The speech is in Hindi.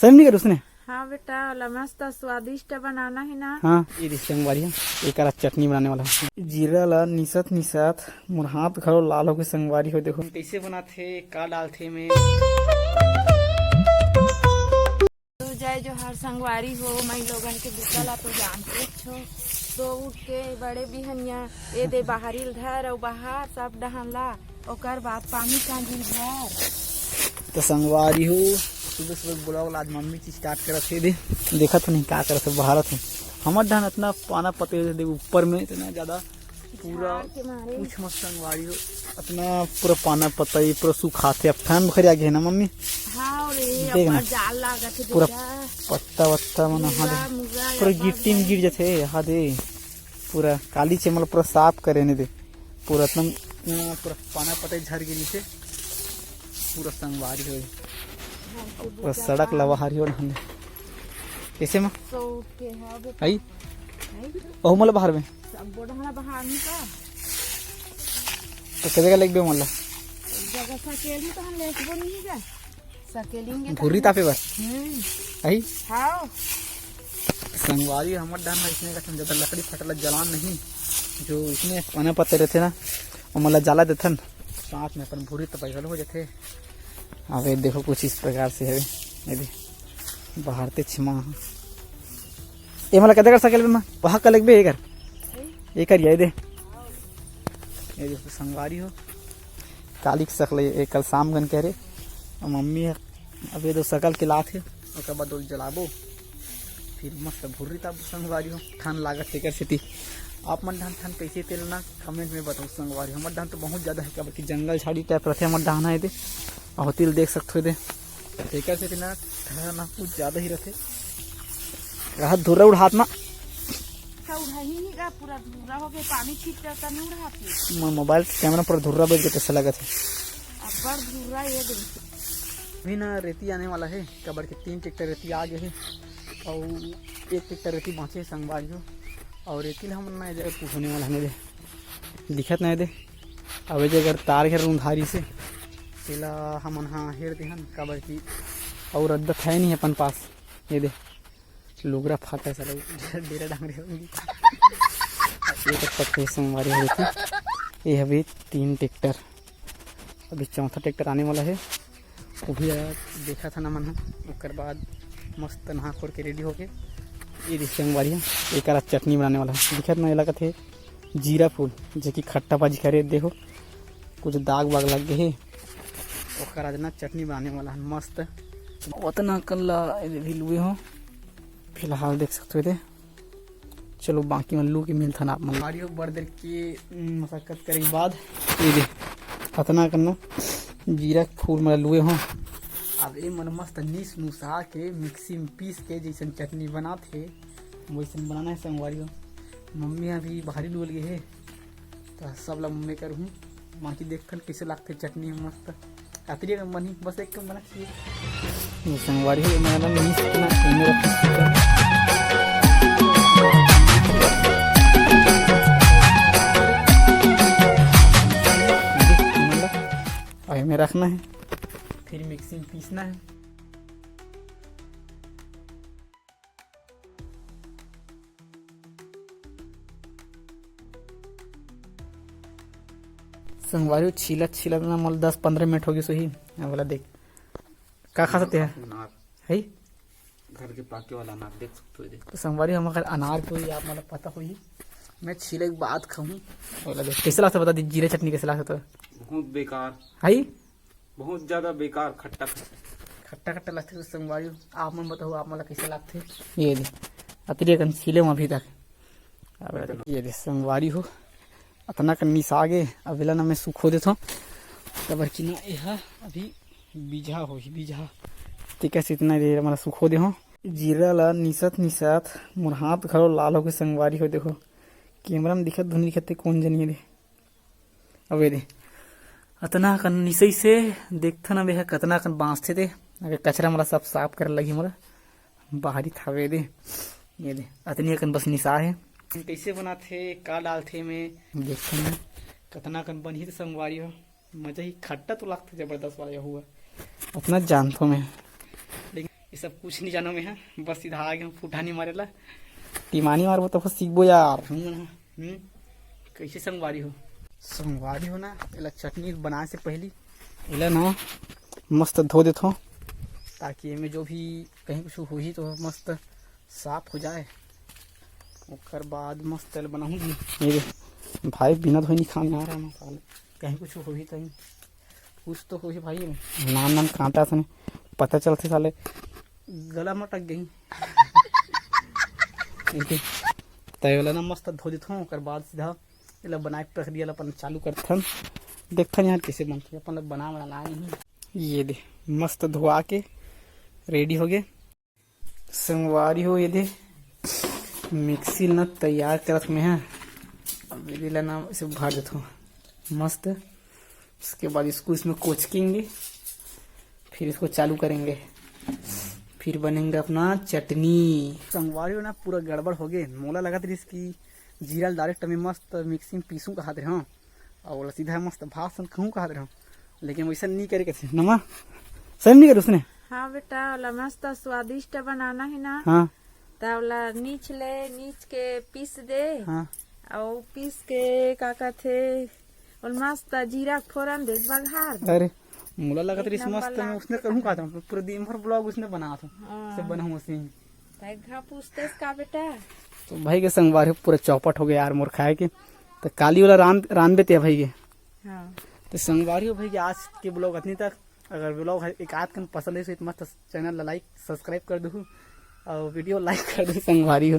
सही नहीं कर उसने। हाँ बेटा, मस्त स्वादिष्ट बनाना है ना। हाँ ये संगवारी एक चटनी बनाने वाला है। जीरा ला निसत निसत मोर हाथ खड़ो लाल हो के संगवारी हो। देखो कैसे बनाते का डालते में। तू जाए जो हर संगवारी हो, मैं लोगन के बिकला तो जानते छो। तो उठ के बड़े बिहनिया ए दे बाहरी धर और बाहर सब डहला, ओकर बाद पानी कांजी भर। तो संगवारी हो सुबह सुबह ब्लॉग आज मम्मी चीज स्टार्ट करत है। दे देखा तो नहीं क्या करत है बाहर थे हमार धान इतना पाना पते दे ऊपर में इतना ज्यादा पूरा कुछ मत संगवारी हो अपना पूरा पाना पता ही पूरा सुखाते। अब ठंड खरी आ गई है ना मम्मी। हाँ देख ना जाल लागत है पूरा पत्ता वत्ता मन पूरा गिट्टी में गिर जाते यहाँ दे पूरा काली चमल पूरा साफ करे ने दे पूरा एकदम पूरा पाना पता झर गिरी से पूरा संगवारी हो पूरा सड़क लवाहारी हो हमने कैसे में आई ओह मला बाहर में बाहर नहीं का तो कैसे का लग बे मला जगह सकेली तो हम लेसबो नहीं जा सकेलेंगे भूरी तापे बस आई हाँ संगवारी हमर डान में इसने का ज्यादा लकड़ी फटला जलान नहीं जो इसमें पाना पत्ते रहते ना वो मला जला देथन साथ में अपन भूरी तपैगल हो जाते। अब देखो कुछ इस प्रकार से है ये बाहर ते छिमा ये मला कदे कर सकेल मैं वहाँ का लग बे एक कर ये दे संगवारी हो काली सकल ये कल शाम गन कह रहे और मम्मी है अब ये दो सकल के लात है और बाद जलाबो फिर मस्त भूरी तब संगवारी हो ठंड लागत टेकर से आप मन धान ठंड कैसे तेल ना कमेंट में बताओ। संगवारी हमर धान तो बहुत ज्यादा है क्या बल्कि जंगल झाड़ी टाइप रहते हमर धान है दे और तिल देख सकते हो दे टेकर से ना ना कुछ ज्यादा ही रहते राहत धुरा उड़ात ना पूरा धुरा हो गया पानी छीट जाता नहीं उड़ाती मोबाइल कैमरा पर धुर्रा बैठ के ऐसा लगा थे अब धुरा ये अभी ना रेती आने वाला है कबर के 3 ट्रैक्टर रेती आ गए है और 1 ट्रैक्टर रेती बाँचे संगवारी हो और रेती हम ना जगह पूछने वाला हमें दे दिखत नहीं दे अब अगर तार घेर रूंधारी से तेला हम हाँ हेर दे हन कबर की और अद्दत है नहीं अपन पास ये दे लुगरा फाटा चलो डेरा डांगरे होंगी ये तक पक्के संगवारी हो थी। ये अभी 3 ट्रैक्टर अभी 4था ट्रैक्टर आने वाला है वो भी देखा था ना मन उसके बाद मस्त नहा खोर के रेडी होके ये संगवारी एक चटनी बनाने वाला है। दिखत ना लगा थे जीरा फूल जो कि खट्टा बाजी करे देखो कुछ दाग वाग लग गए है और आज ना चटनी बनाने वाला है मस्त उतना कल भी लुए हो फिलहाल देख सकते हो। चलो बाकी मन लू की मिलता ना आप बड़ देर की मशक्कत करे के बाद ये दे अतना करना जीरा फूल मतलब लुए हो। अब ये मन मस्त नीस नुसा के मिक्सी में पीस के जैसे चटनी बनाते वैसे बनाना है संगवारी हो। मम्मी अभी बाहरी लुल गए है तो सब ला मम्मी करूँ बाकी देखकर कैसे लगते चटनी मस्त अतरी बनी बस एक बना चाहिए संगवारी हो में रखना है फिर मिक्सी में पीसना है। संगवारी छीलत छीलत ना मतलब 10-15 मिनट हो गई सही बोला देख क्या खा सकते हैं है घर के पाके वाला अनार देख सकते हो। तो संगवारी हम अगर अनार को ही आप मतलब पता हुई मैं छीले के बाद खाऊं बोला देख कैसे लगता बता दी जीरा चटनी कैसे लगता बहुत बेकार है बहुत ज्यादा बेकार खट्टा खट्टा लगते तो संगवारी आप मन बताओ आप मतलब कैसे लगते ये दे अतरी कन छीले अभी तक अब ये दे संगवारी हो अतना कन्नी सागे अवेला ना मैं सुखो देता हूँ तब कि ना यह अभी बीजा हो बीजा ठीक है इतना देर मतलब सुखो दे हो जीरा ला निसत निसत मोर हाथ खड़ो लाल हो के संगवारी हो। देखो कैमरा में दिखत धुन दिखते कौन जनिए दे अब दे अतना कन निसई से देखता ना बेह कतना कन बाँचते थे अगर कचरा मला सब साफ कर लगी मोला बाहरी थावे दे ये दे अतनी कन बस निशा है कैसे बनाते का डालते में देखते हैं कतना कन बनी तो संगवारी हो मजा ही खट्टा तो लगता जबरदस्त वाला हुआ उतना जानता मैं लेकिन ये सब कुछ नहीं जानो मैं है, बस सीधा आ गया फुटानी मारेला टीमानी मारबो तो सीखबो यार। कैसे संगवारी हो ना, एला चटनी बनाए से पहले एला ना मस्त धो देथो ताकि एमे जो भी कहीं कुछ होही तो मस्त साफ हो जाए। ओकर बाद मस्त एला बनाऊंगी। मेरे भाई बिना धोए नहीं खाने आ रहा है साले, कहीं कुछ होही तो कुछ तो होही भाई। नाम कांटा से पता चलते साले गला में अटक गई। तैला ना मस्त धो देथो, ओकर बाद सीधा एला बनाए प्रक्रिया अपन चालू करथन। देखथन यार कैसे बनती अपन बना नहीं। ये दे मस्त धोआ के रेडी हो गए संगवारी हो। ये दे मिक्सी ना तैयार करत में है, अब ये ना इसे भर देता हूँ मस्त। उसके बाद इसको इसमें कोचकेंगे, फिर इसको चालू करेंगे, फिर बनेंगे अपना चटनी। संगवारी ना पूरा गड़बड़ हो गए। मोला लगा था इसकी जीरा डायरेक्ट में मस्त मिक्सी में पीसूं कहा थे हाँ, और सीधा मस्त भाषण कहूँ कहा थे हाँ, लेकिन वैसा नहीं करे कैसे नमा सही नहीं करे उसने। हाँ बेटा वाला मस्त स्वादिष्ट बनाना है ना। हाँ तवला नीच के पीस दे। हाँ और पीस के का कहते और मस्त जीरा फोरन दे बघार। अरे मोला लगा था मस्त में उसने कहूँ कहा था पूरा दिन भर ब्लॉग उसने बना था सब बनाऊँ उसी पूछते का बेटा। तो भाई के संगवारी पूरा चौपट हो गया यार मोर खाए के। तो काली वाला रान बेते भाई के। हाँ तो संगवारी हो भाई के आज के ब्लॉग इतनी तक। अगर ब्लॉग एक आध कन पसंद है तो मस्त चैनल लाइक सब्सक्राइब कर दो और वीडियो लाइक कर दो संगवारी हो।